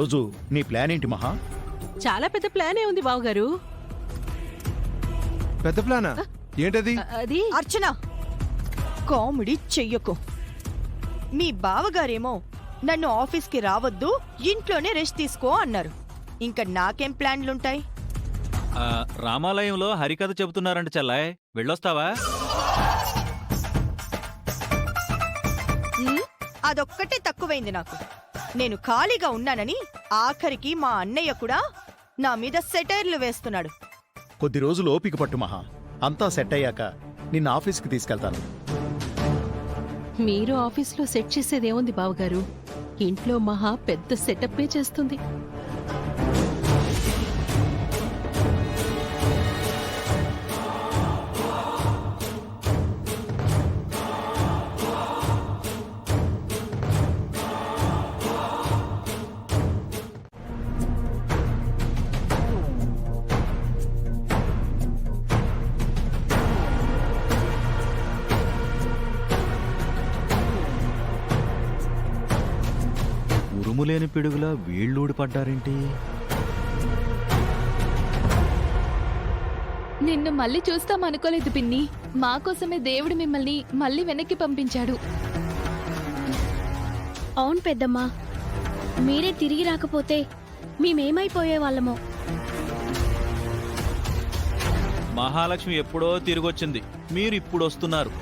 ఈరోజు నీ ప్లాన్ ఏంటి మహా? చాలా పెద్ద ప్లానే ఉంది బావగారు. పెద్ద ప్లానా? ఏంటది? అది అర్చన, కామెడీ చెయ్యకు. మీ బావగారేమో నన్ను ఆఫీస్కి రావద్దు, ఇంట్లోనే రెస్ట్ తీసుకో అన్నారు. ఇంకా నాకేం ప్లాన్లుంటాయి? రామాలయంలో హరికథ చెబుతున్నారంట చెల్లాయ్, వెళ్ళొస్తావా? అదొక్కటే తక్కువైంది నాకు. నేను ఖాళీగా ఉన్నానని ఆఖరికి మా అన్నయ్య కూడా నా మీద సెటైర్లు వేస్తున్నాడు. కొద్ది రోజులు ఓపిక పట్టు మహా. అంతా సెట్ అయ్యాక నిన్న ఆఫీస్కి తీసుకెళ్తాను. మీరు ఆఫీస్లో సెట్ చేసేదేముంది బావగారు, ఇంట్లో మహా పెద్ద సెటప్పే చేస్తుంది. ఉరుములేని పిడుగులా వీళ్ళూడిపడ్డారేంటి? నిన్ను మళ్ళీ చూస్తామనుకోలేదు పిన్ని. మాకోసమే దేవుడు మిమ్మల్ని మళ్ళీ వెనక్కి పంపించాడు. అవును పెద్దమ్మా, మీరే తిరిగి రాకపోతే మేమేమైపోయేవాళ్ళమో. మహాలక్ష్మి ఎప్పుడో తిరిగొచ్చింది, మీరు ఇప్పుడు వస్తున్నారు.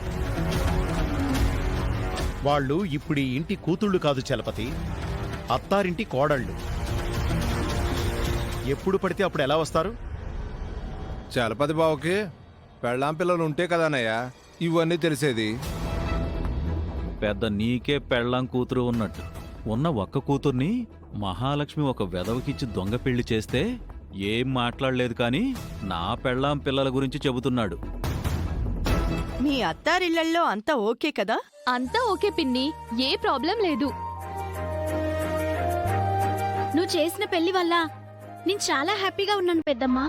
వాళ్ళు ఇప్పుడు ఈ ఇంటి కూతుళ్ళు కాదు చలపతి, అత్తారింటి కోడళ్ళు. ఎప్పుడు పడితే అప్పుడు ఎలా వస్తారు? చలపతి బావుకి పెళ్ళాం పిల్లలు ఉంటే కదానయ్యా ఇవన్నీ తెలిసేది. పెద్ద నీకే పెళ్ళాం కూతురు ఉన్నట్టు ఉన్న ఒక్క కూతుర్ని మహాలక్ష్మి ఒక వెధవకిచ్చి దొంగ పెళ్లి చేస్తే ఏం మాట్లాడలేదు, కానీ నా పెళ్ళాం పిల్లల గురించి చెబుతున్నాడు. మీ అత్తారిళ్లల్లో అంతా ఓకే కదా? అంతా ఓకే పిన్ని, ఏ ప్రాబ్లం లేదు. నువ్వు చేసిన పెళ్లి వల్ల నేను చాలా హ్యాపీగా ఉన్నాను పెద్దమ్మా.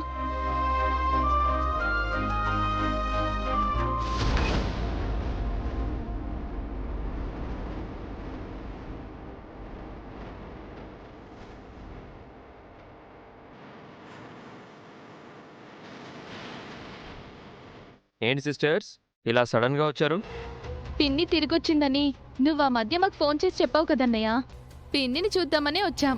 ఏంటి సిస్టర్స్ ఇలా సడన్ గా వచ్చారు? పిన్ని తిరిగొచ్చిందని నువ్వు ఆ మధ్య మాకు ఫోన్ చేసి చెప్పావు కదన్నయ్య, పిన్నిని చూద్దామనే వచ్చాం.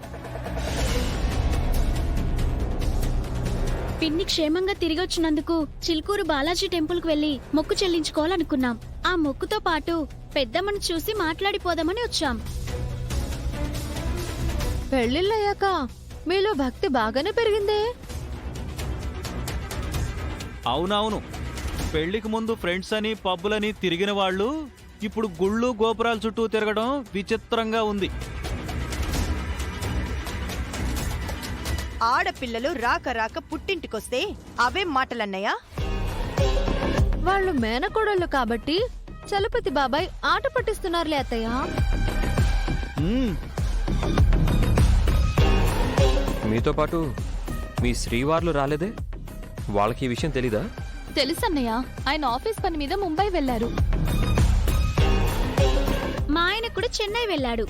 పిన్ని క్షేమంగా తిరిగి వచ్చినందుకు చిలుకూరు బాలాజీ టెంపుల్కి వెళ్లి మొక్కు చెల్లించుకోవాలనుకున్నాం. ఆ మొక్కుతో పాటు పెద్దమ్మను చూసి మాట్లాడిపోదామని వచ్చాం. పెళ్ళిళ్ళయ్యాక మీలో భక్తి బాగానే పెరిగిందే. అవునవును, పెళ్లికి ముందు ఫ్రెండ్స్ అని పబ్బులని తిరిగిన వాళ్ళు ఇప్పుడు గుళ్ళు గోపురాల చుట్టూ తిరగడం విచిత్రంగా ఉంది. ఆడపిల్లలు రాక రాక పుట్టింటికొస్తే అవేం మాటలన్నయ్యా? వాళ్ళు మేనకోడళ్ళు కాబట్టి చలపతి బాబాయ్ ఆట పట్టిస్తున్నారులే అత్తయ్య. మీతో పాటు మీ శ్రీవార్లు రాలేదే, వాళ్ళకి ఈ విషయం తెలీదా? తెలుసన్నయ్య, ఆయన ఆఫీస్ పని మీద ముంబై వెళ్లారు. మా ఆయన కూడా చెన్నై వెళ్ళాడు.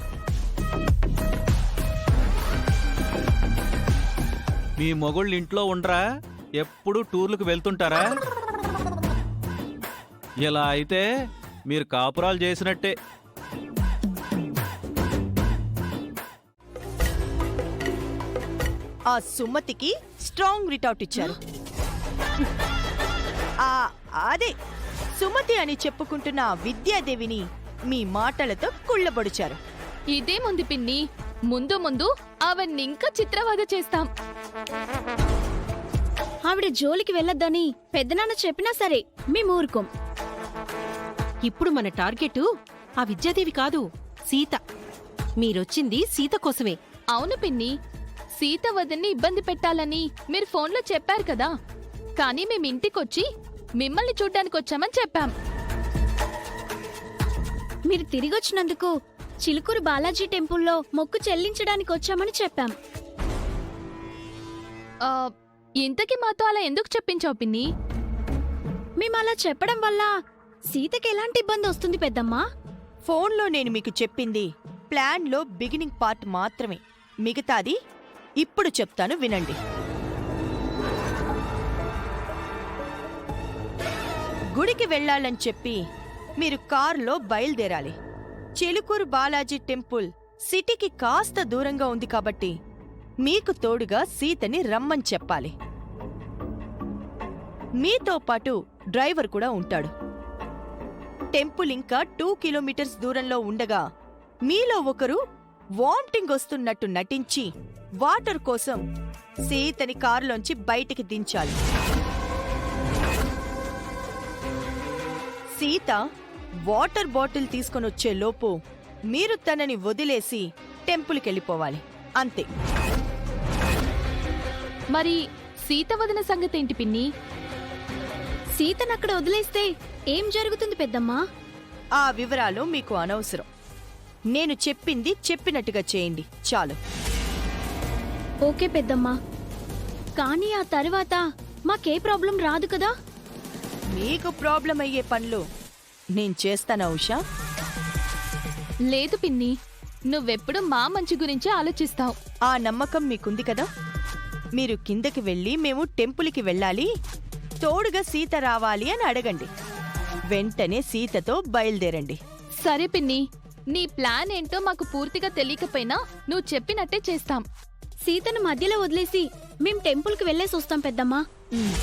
మీ మొగుళ్ళు ఇంట్లో ఉండరా? ఎప్పుడు టూర్లకు వెళ్తుంటారా? ఇలా అయితే మీరు కాపురాలు చేసినట్టే. ఆ సుమతికి స్ట్రాంగ్ రిటౌట్ ఇచ్చారు. అదే సుమతి అని చెప్పుకుంటున్న విద్యాదేవిని మీ మాటలతో కుళ్ళబొడిచారు. ఇదేముంది పిన్ని, ముందు ముందు అవన్నింకా చిత్రవద చేస్తాం. ఆవిడ జోలికి వెళ్ళొద్దని పెద్దనాన్న చెప్పినా సరే మేము ఊరుకోం. ఇప్పుడు మన టార్గెట్ ఆ విద్యాదేవి కాదు, సీత. మీరొచ్చింది సీత కోసమే. అవును పిన్ని, సీత వదిన్ని ఇబ్బంది పెట్టాలని మీరు ఫోన్లో చెప్పారు కదా, కానీ మేము ఇంటికొచ్చి మిమ్మల్ని చూడ్డానికి వచ్చామని చెప్పాం. మీరు తిరిగి వచ్చినందుకు చిలుకూరు బాలాజీ టెంపుల్లో మొక్కు చెల్లించడానికి వచ్చామని చెప్పాం. ఇంతకీ మాతో అలా ఎందుకు చెప్పించావు పిన్ని? మేము అలా చెప్పడం వల్ల సీతకి ఎలాంటి ఇబ్బంది వస్తుంది పెద్దమ్మా? ఫోన్లో నేను మీకు చెప్పింది ప్లాన్లో బిగినింగ్ పార్ట్ మాత్రమే. మిగతాది ఇప్పుడు చెప్తాను వినండి. గుడికి వెళ్ళాలని చెప్పి మీరు కారులో బయలుదేరాలి. చిలుకూరు బాలాజీ టెంపుల్ సిటీకి కాస్త దూరంగా ఉంది కాబట్టి మీకు తోడుగా సీతని రమ్మని చెప్పాలి. మీతో పాటు డ్రైవర్ కూడా ఉంటాడు. టెంపుల్ ఇంకా 2 కిలోమీటర్స్ దూరంలో ఉండగా మీలో ఒకరు వామిటింగ్ వస్తున్నట్టు నటించి వాటర్ కోసం సీతని కారులోంచి బయటికి దించాలి. సీత వాటర్ బాటిల్ తీసుకొనొచ్చే లోపు మీరు తనని వదిలేసి టెంపుల్కెళ్ళిపోవాలి. అంతే. మరి సీత వదిన సంగతేంటి పిన్ని? సీతనక్కడ వదిలేస్తే ఏం జరుగుతుంది పెద్దమ్మా? ఆ వివరాలు మీకు అనవసరం. నేను చెప్పింది చెప్పినట్టుగా చేయండి చాలు. ఓకే పెద్దమ్మా, కానీ ఆ తర్వాత మాకే ప్రాబ్లం రాదు కదా? మీకు ప్రాబ్లం అయ్యే పనులు నేను చేస్తానా ఉషా? లేదు పిన్ని, నువ్వెప్పుడు మా మంచి గురించే ఆలోచిస్తావు. ఆ నమ్మకం మీకుంది కదా? మీరు కిందకి వెళ్ళి మేము టెంపుల్కి వెళ్ళాలి, తోడుగా సీత రావాలి అని అడగండి. వెంటనే సీతతో బయలుదేరండి. సరే పిన్ని, నీ ప్లాన్ ఏంటో మాకు పూర్తిగా తెలియకపోయినా నువ్వు చెప్పినట్టే చేస్తాం. సీతను మధ్యలో వదిలేసి మేం టెంపుల్కి వెళ్ళేసి వస్తాం పెద్దమ్మా. ఉమ్.